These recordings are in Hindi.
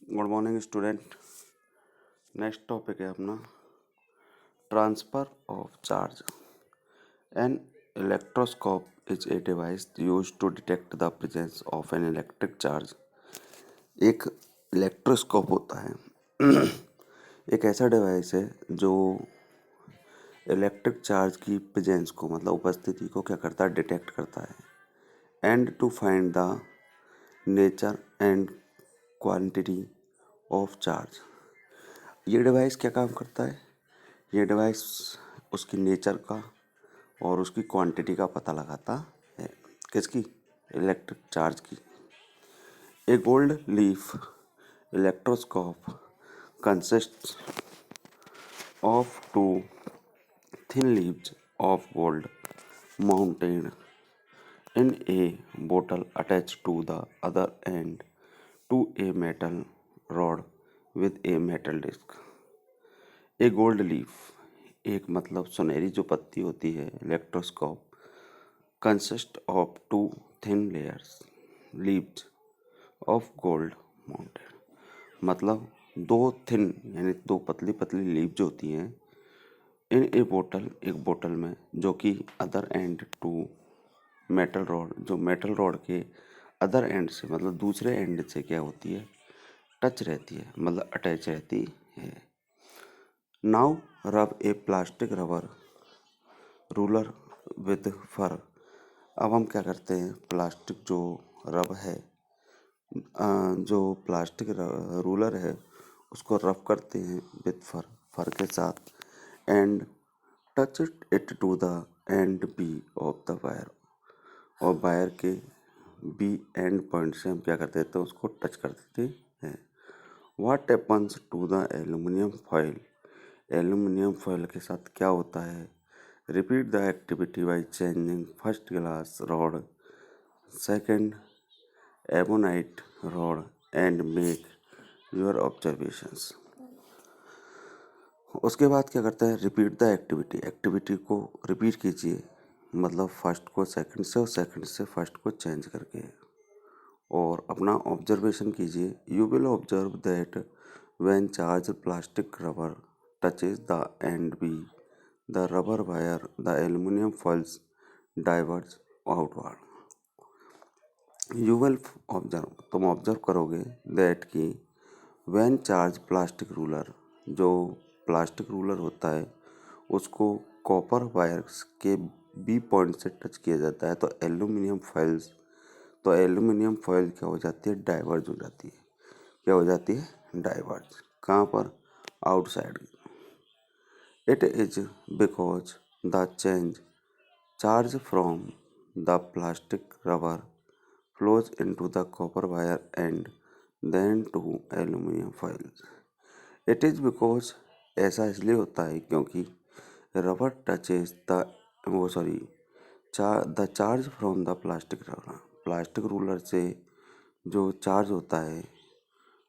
Good morning student. Next topic है अपना transfer of charge. An electroscope is a device used to detect the presence of an electric charge. एक इलेक्ट्रोस्कोप होता है एक ऐसा डिवाइस है जो इलेक्ट्रिक चार्ज की प्रेजेंस को मतलब उपस्थिति को क्या करता है, डिटेक्ट करता है and to find the nature and quantity of charge. ये डिवाइस क्या काम करता है? ये डिवाइस उसकी नेचर का और उसकी क्वांटिटी का पता लगाता है। किसकी? इलेक्ट्रिक चार्ज की। A gold leaf electroscope consists of two thin leaves of gold mounted in a bottle attached to the other end to a metal rod with a metal disc। A gold leaf, एक मतलब सुनहरी जो पत्ती होती है, electroscope consist of two thin layers leaves of gold mounted, मतलब दो थिन यानी दो पतली पतली लीव जो होती हैं इन ए बोतल, एक बोतल में, जो कि other end to metal rod, जो मेटल रॉड के अदर एंड से मतलब दूसरे एंड से क्या होती है, टच रहती है, मतलब अटैच रहती है। नाउ रब ए प्लास्टिक रबर रूलर विद फर। अब हम क्या करते हैं, प्लास्टिक जो रब है, जो प्लास्टिक रूलर है उसको रब करते हैं विद फर, फर के साथ, and touch it to the end B of the wire, और वायर के बी एंड पॉइंट से हम क्या कर देते हैं, उसको टच कर देते हैं। What happens to the aluminium foil. Aluminium foil के साथ क्या होता है? Repeat the activity by changing first glass rod, second ebonite rod and make your observations. उसके बाद क्या करता है? रिपीट द एक्टिविटी, एक्टिविटी को रिपीट कीजिए, मतलब फर्स्ट को सेकंड से और सेकंड से फर्स्ट को चेंज करके, और अपना ऑब्जर्वेशन कीजिए। You will observe that when charge plastic rubber touches the end be the rubber wire the aluminium foils diverge outward. You will observe, तुम ऑब्जर्व करोगे, दैट कि व्हेन चार्ज प्लास्टिक रूलर, जो प्लास्टिक रूलर होता है उसको कॉपर वायर्स के बी पॉइंट से टच किया जाता है तो एल्यूमिनियम फॉइल्स, तो एल्यूमिनियम फॉइल क्या हो जाती है? डाइवर्ज हो जाती है। क्या हो जाती है? डाइवर्ज। कहाँ पर? Outside. It is because the change charge from the plastic rubber flows into the copper wire and then to aluminium foils। It is because, ऐसा इसलिए होता है क्योंकि rubber touches the the charge from the plastic rubber, plastic ruler से जो चार्ज होता है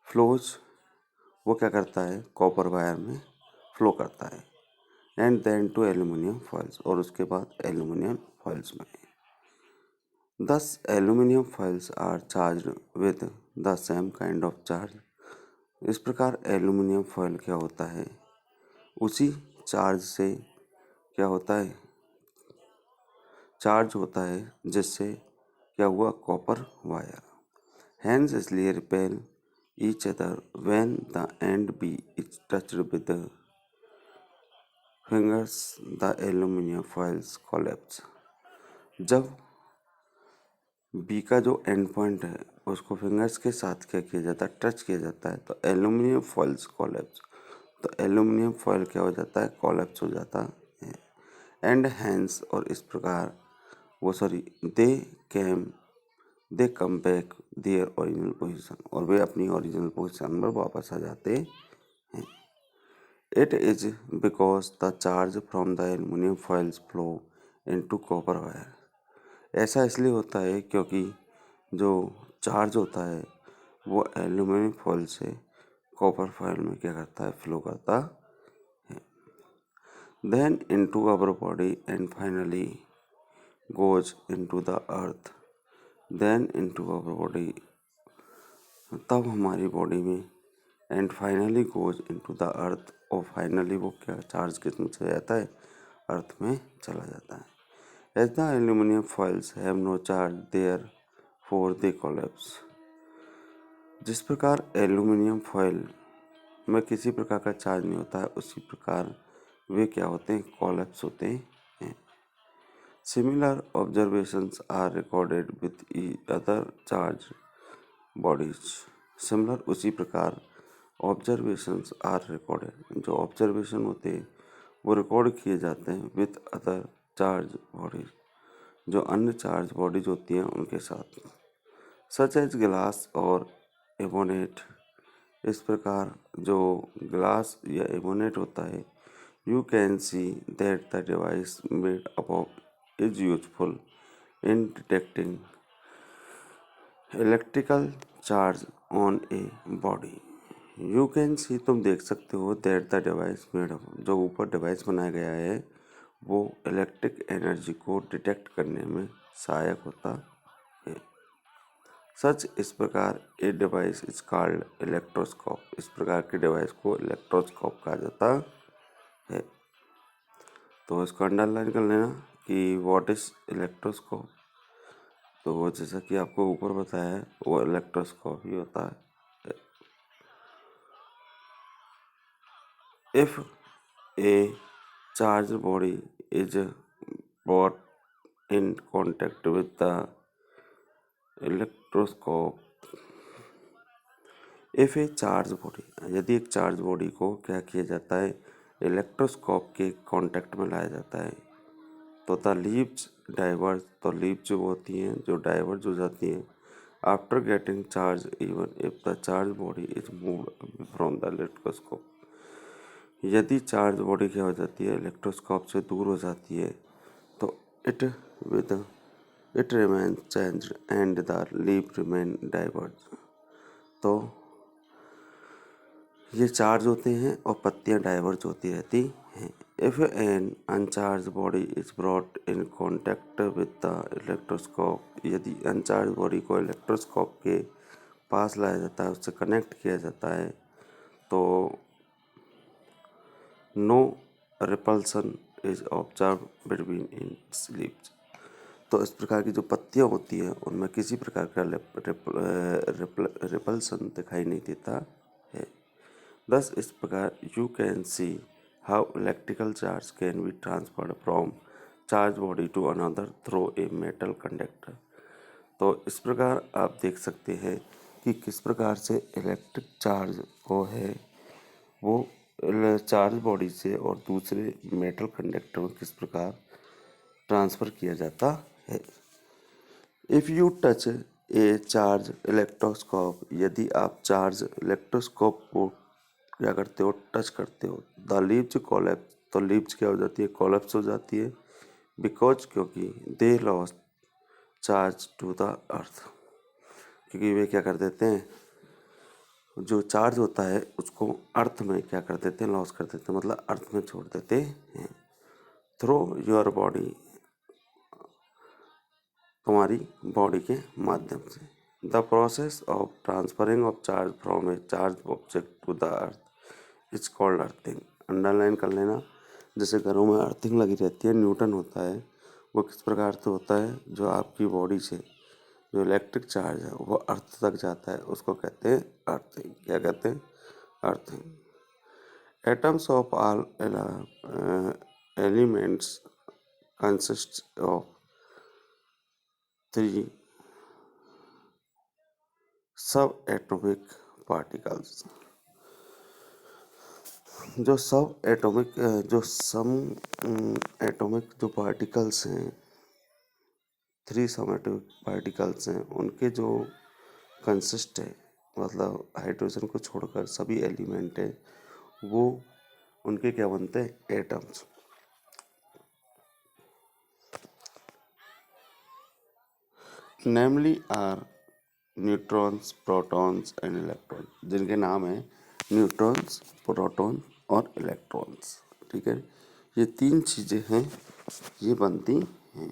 फ्लोज, वो क्या करता है? कॉपर वायर में फ्लो करता है, and then to aluminium foils, और उसके बाद एल्यूमिनियम फॉइल्स में। Thus, aluminium foils are charged with the same kind of charge। इस प्रकार एल्यूमिनियम फॉयल क्या होता है? उसी चार्ज से क्या होता है? चार्ज होता है जिससे क्या हुआ? Copper wire. हैंस इसलिए repel each other when the end B is touched with the fingers the aluminium foils collapse. जब बी का जो एंड पॉइंट है उसको फिंगर्स के साथ क्या किया जाता है? टच किया जाता है तो एल्यूमिनियम फॉइल्स कोलैप्स, तो एल्यूमिनियम फॉइल क्या हो जाता है? कोलैप्स हो जाता है। एंड हैंस, और इस प्रकार they come back their original position, और वे अपनी ओरिजिनल पोजीशन पर वापस आ जाते हैं। It is because the charge from the aluminium foils flow into copper wire. ऐसा इसलिए होता है क्योंकि जो चार्ज होता है वो एल्यूमिनियम फॉइल से कॉपर फॉइल में क्या करता है? फ्लो करता है। Then into our body and finally goes into the earth. Then into our body, तब हमारी बॉडी में and finally goes into the earth, और फाइनली वो क्या चार्ज किस में चला जाता है, अर्थ में चला जाता है। As the aluminium foils have no charge therefore they collapse. जिस प्रकार एल्यूमिनियम फॉइल में किसी प्रकार का चार्ज नहीं होता है, उसी प्रकार वे क्या होते हैं, कोलैप्स होते हैं। Similar observations are recorded with other charge bodies. Similar उसी प्रकार ऑब्जर्वेशंस आर रिकॉर्डेड, जो ऑब्जर्वेशन होते हैं वो रिकॉर्ड किए जाते हैं विथ अदर चार्ज बॉडीज, जो अन्य चार्ज बॉडीज होती हैं उनके साथ, सच एज ग्लास और एबोनेट। इस प्रकार जो ग्लास या एबोनेट होता है, you can see that the device made up of is useful in detecting electrical charge on a body. You can see, तुम देख सकते हो, that the device made up, जो ऊपर डिवाइस बनाया गया है वो इलेक्ट्रिक एनर्जी को डिटेक्ट करने में सहायक होता है। सच, इस प्रकार a device is called electroscope. इस प्रकार के डिवाइस को इलेक्ट्रोस्कोप कहा जाता है। तो इसको अंडरलाइन कर लेना कि व्हाट इज इलेक्ट्रोस्कोप। तो जैसा कि आपको ऊपर बताया है वो इलेक्ट्रोस्कोप ही होता है। If A charge body is brought in contact with the electroscope, if A charge body, यदि एक चार्ज बॉडी को क्या किया जाता है, इलेक्ट्रोस्कोप के कांटेक्ट में लाया जाता है, तो द लीव्स डाइवर्ज, तो लीव्स जो होती हैं जो डाइवर्ज हो जाती हैं after getting charge even if the charge body is moved from the electroscope. यदि चार्ज बॉडी क्या हो जाती है, इलेक्ट्रोस्कोप से दूर हो जाती है, तो it with it remain changed and the leave remain diverge. तो ये चार्ज होते हैं और पत्तियां डाइवर्ज होती रहती हैं। If an uncharge body is brought in contact with the electroscope, यदि अनचार्ज बॉडी को इलेक्ट्रोस्कोप के पास लाया जाता है, उससे कनेक्ट किया जाता है, तो no repulsion is observe between in sleeves. तो इस प्रकार की जो पत्तियां होती हैं उनमें किसी प्रकार का रिपल्सन दिखाई नहीं देता है। Thus, इस प्रकार you can see how electrical charge can be transferred from charge body to another through a metal conductor। तो इस प्रकार आप देख सकते हैं कि किस प्रकार से इलेक्ट्रिक चार्ज को है वो चार्ज बॉडी से और दूसरे मेटल कंडक्टर में किस प्रकार ट्रांसफ़र किया जाता है। If you touch A charge electroscope, यदि आप चार्ज इलेक्ट्रोस्कोप को क्या करते हो, टच करते हो, द लीव्स कोलैप्स, तो लीव्स क्या हो जाती है, कोलैप्स हो जाती है, बिकॉज क्योंकि they lost charge to the earth, क्योंकि वे क्या कर देते हैं, जो चार्ज होता है उसको अर्थ में क्या कर देते हैं, लॉस कर देते हैं, मतलब अर्थ में छोड़ देते हैं। थ्रू योर बॉडी, तुम्हारी बॉडी के माध्यम से। The process of transferring of charge from a charge object to the earth is called earthing. Underline कर लेना, जैसे घरों में अर्थिंग लगी रहती है, न्यूटन होता है, वो किस प्रकार से होता है, जो आपकी बॉडी से जो इलेक्ट्रिक चार्ज है वो अर्थ तक जाता है, उसको कहते हैं अर्थिंग। क्या कहते हैं, earthing. Atoms of all elements consist of 3 सब एटॉमिक पार्टिकल्स। जो सब एटॉमिक जो सम एटॉमिक जो पार्टिकल्स हैं, 3 सब एटॉमिक पार्टिकल्स हैं, उनके जो कंसिस्ट है, मतलब हाइड्रोजन को छोड़कर सभी एलिमेंट है, वो उनके क्या बनते हैं, atoms. Namely are neutrons, protons and electron, जिनके नाम है न्यूट्रॉन्स, प्रोटॉन और इलेक्ट्रॉन्स। ठीक है, ये 3 चीज़ें हैं, ये बनती हैं।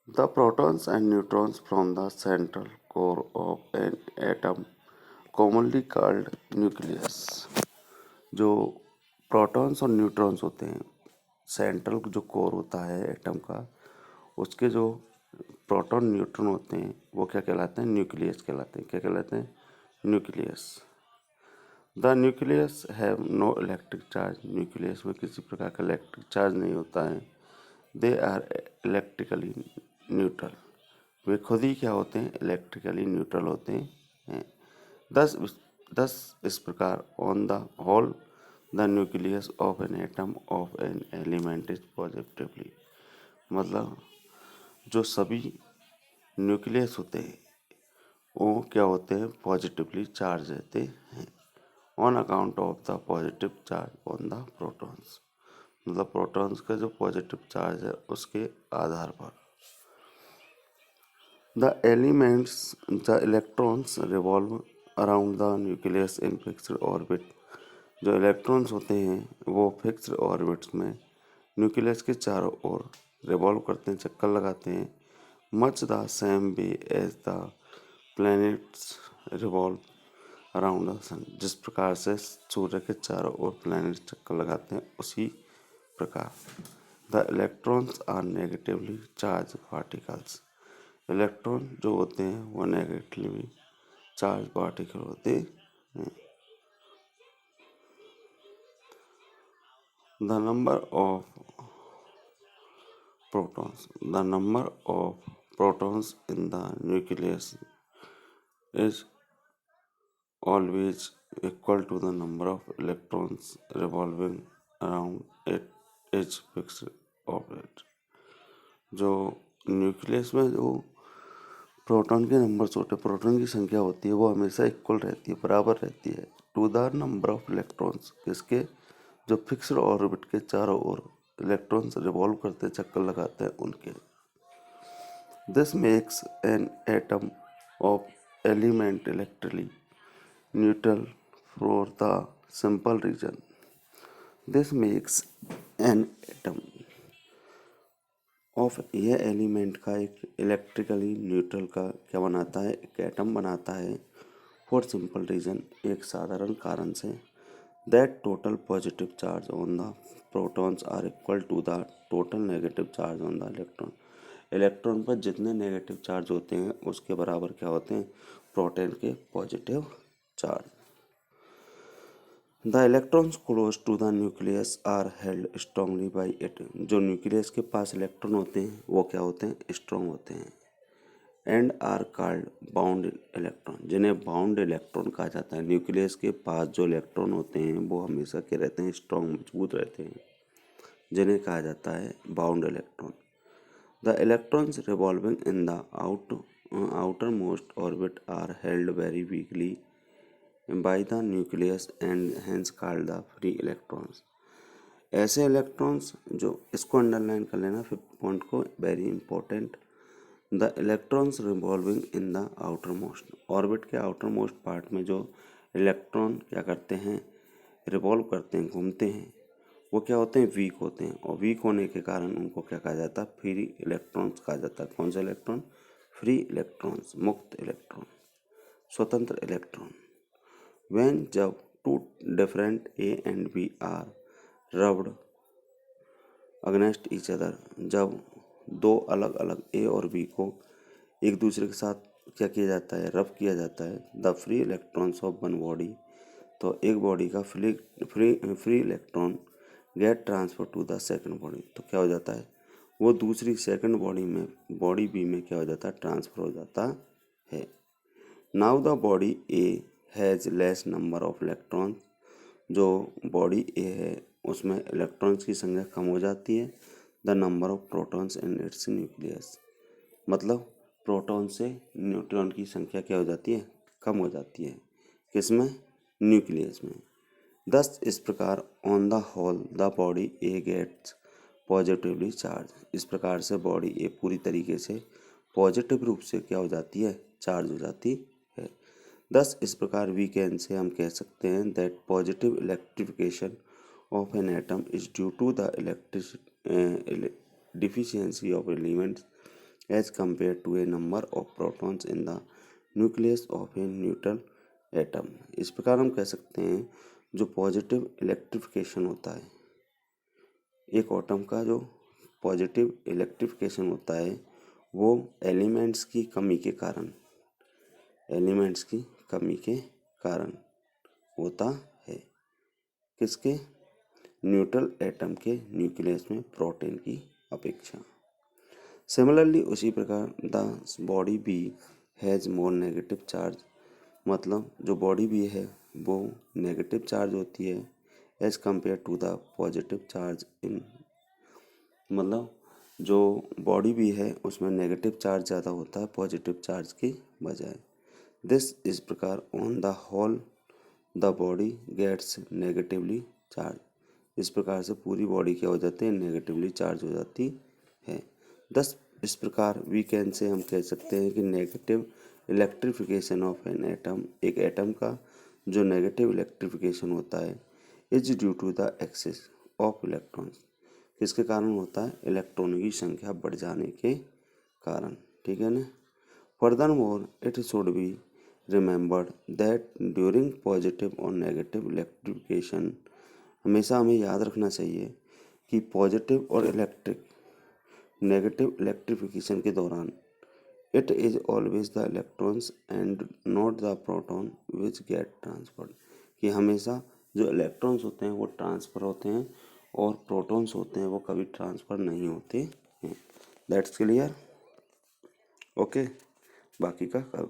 The protons and neutrons from the central core of an atom commonly called nucleus. जो प्रोटॉन्स और न्यूट्रॉन्स होते हैं, सेंट्रल जो कोर होता है एटम का, उसके जो प्रोटॉन न्यूट्रॉन होते हैं वो क्या कहलाते हैं? न्यूक्लियस कहलाते हैं। क्या कहलाते हैं? Nucleus. The nucleus have no electric charge. Nucleus में किसी प्रकार का इलेक्ट्रिक चार्ज नहीं होता है। They are electrically neutral. वे खुद ही क्या होते हैं? इलेक्ट्रिकली न्यूट्रल होते हैं। दस दस इस प्रकार on the whole the nucleus of an atom of an element is positively, मतलब जो सभी न्यूक्लियस होते हैं वो क्या होते हैं? पॉजिटिवली चार्ज रहते हैं। On account of the positive charge on the protons, मतलब प्रोटॉन्स का जो पॉजिटिव चार्ज है उसके आधार पर। The elements the electrons revolve around the nucleus in fixed orbit. जो इलेक्ट्रॉन्स होते हैं वो फिक्स्ड ऑर्बिट्स में न्यूक्लियस के चारों ओर रिवॉल्व करते हैं, चक्कर लगाते हैं। Much the same way as the planets revolve around the sun. जिस प्रकार से सूर्य के चारों ओर प्लैनेट चक्कर लगाते हैं उसी प्रकार। The electrons are negatively charge particles. Electron जो होते हैं वो नेगेटिवली चार्ज पार्टिकल होते हैं। The number of protons, the number of protons in the nucleus is always equal to the number of electrons revolving around it each fixed orbit। जो न्यूक्लियस में जो प्रोटॉन के नंबर्स होते हैं, प्रोटॉन की संख्या होती है वो हमेशा इक्वल रहती है, बराबर रहती है to the number of electrons, किसके? जो फिक्स्ड ऑर्बिट के चारों ओर इलेक्ट्रॉन्स रिवॉल्व करते चक्कर लगाते हैं उनके। This makes an atom of element electrically neutral for the simple reason this makes an atom of, यह एलिमेंट का एक इलेक्ट्रिकली न्यूट्रल का क्या बनाता है? एक एटम बनाता है। फॉर सिंपल रीजन, एक साधारण कारण से, that total positive charge on the protons are equal to the total negative charge on the electron. Electron पर जितने नेगेटिव चार्ज होते हैं उसके बराबर क्या होते हैं? प्रोटॉन के positive charge. The electrons close to the nucleus are held strongly by it. जो न्यूक्लियस के पास इलेक्ट्रॉन होते हैं वो क्या होते हैं? स्ट्रांग होते हैं। And are called bound electron, जिन्हें बाउंड इलेक्ट्रॉन कहा जाता है। न्यूक्लियस के पास जो इलेक्ट्रॉन होते हैं वो हमेशा क्या रहते हैं? स्ट्रांग, मजबूत रहते हैं, जिन्हें कहा जाता है bound electron. The electrons revolving in the outermost orbit are held very weakly by the nucleus and hence called the free electrons. ऐसे इलेक्ट्रॉन्स जो, इसको अंडरलाइन कर लेना 5th पॉइंट को, very important. The electrons revolving in the outermost orbit के आउटर मोस्ट पार्ट में जो इलेक्ट्रॉन क्या करते हैं? रिवॉल्व करते हैं, घूमते हैं, वो क्या होते हैं? वीक होते हैं। और वीक होने के कारण उनको क्या कहा जाता है? फ्री इलेक्ट्रॉन्स कहा जाता है। कौन सा इलेक्ट्रॉन? फ्री इलेक्ट्रॉन्स, मुक्त इलेक्ट्रॉन, स्वतंत्र इलेक्ट्रॉन। when जब two different A and B are rubbed against each other, जब दो अलग अलग A और B को एक दूसरे के साथ क्या किया जाता है? रब किया जाता है। The free electrons of one body, तो एक बॉडी का free electron get transfer to the second body, तो क्या हो जाता है? वो दूसरी सेकंड बॉडी में, बॉडी बी में क्या हो जाता है? ट्रांसफर हो जाता है। Now the body A has less number of electron, जो बॉडी ए है उसमें इलेक्ट्रॉन्स की संख्या कम हो जाती है। The number of protons in it's nucleus, मतलब प्रोटॉन से न्यूट्रॉन की संख्या क्या हो जाती है? कम हो जाती है। किसमें? न्यूक्लियस में। दस इस प्रकार on the whole the body A gets positively charge. इस प्रकार से बॉडी ए पूरी तरीके से पॉजिटिव रूप से क्या हो जाती है? चार्ज हो जाती है। दस इस प्रकार वी कैन से हम कह सकते हैं that positive electrification of an atom is due to the deficiency of elements as compared to a number of protons in the nucleus of a neutral atom. इस प्रकार हम कह सकते हैं जो पॉजिटिव इलेक्ट्रिफिकेशन होता है, एक एटम का जो पॉजिटिव इलेक्ट्रिफिकेशन होता है वो एलिमेंट्स की कमी के कारण होता है। किसके? न्यूट्रल एटम के न्यूक्लियस में प्रोटीन की अपेक्षा। सिमिलरली उसी प्रकार the body B has more negative charge, मतलब जो बॉडी बी है वो नेगेटिव चार्ज होती है as compare to the positive charge in, मतलब जो बॉडी बी है उसमें नेगेटिव चार्ज ज़्यादा होता है पॉजिटिव चार्ज के बजाय। दिस इस प्रकार on the whole the body gets negatively charge, इस प्रकार से पूरी बॉडी क्या हो जाती है? नेगेटिवली चार्ज हो जाती है। दस इस प्रकार वी कैन से हम कह सकते हैं कि negative electrification of an atom, एक एटम का जो नेगेटिव इलेक्ट्रिफिकेशन होता है is due to the excess of electrons, किसके कारण होता है? इलेक्ट्रॉनों की संख्या बढ़ जाने के कारण। ठीक है ना। Further more it should be remembered that during positive और नेगेटिव इलेक्ट्रिफिकेशन, हमेशा हमें याद रखना चाहिए कि पॉजिटिव और नेगेटिव इलेक्ट्रिफिकेशन के दौरान it is always the electrons and not the proton which get transferred, कि हमेशा जो इलेक्ट्रॉन्स होते हैं वो ट्रांसफ़र होते हैं और प्रोटॉन्स होते हैं वो कभी ट्रांसफ़र नहीं होते हैं। That's clear. ओके, बाकी का कल।